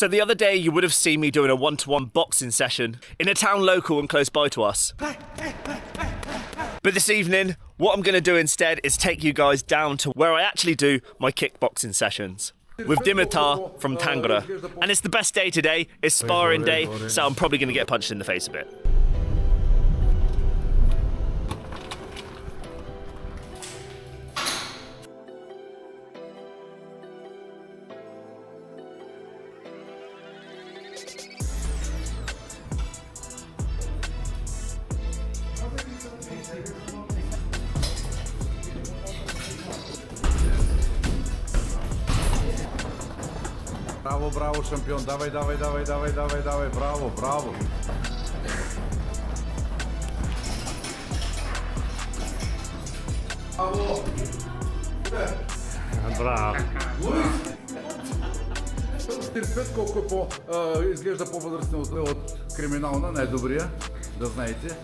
So the other day you would have seen me doing a one-to-one boxing session in a town local and close by to us. But this evening, what I'm going to do instead is take you guys down to where I actually do my kickboxing sessions. With Dimitar from Tangara. And it's the best day today, it's sparring day, so I'm probably going to get punched in the face a bit. Браво, браво, шампион. Давай, давай, давай, давай, давай, давай. Браво, браво. Браво. Браво. Терпет колко изглежда по-възрастен от криминална, най-добрия, да знаете.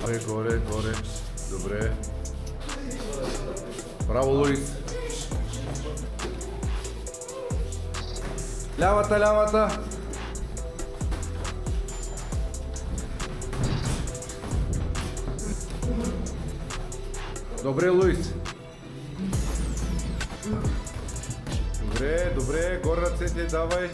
Горе, горе. Добре. Браво, Луис. Лявата, лявата. Добре, Луис. Добре, добре, горе ръцете, давай.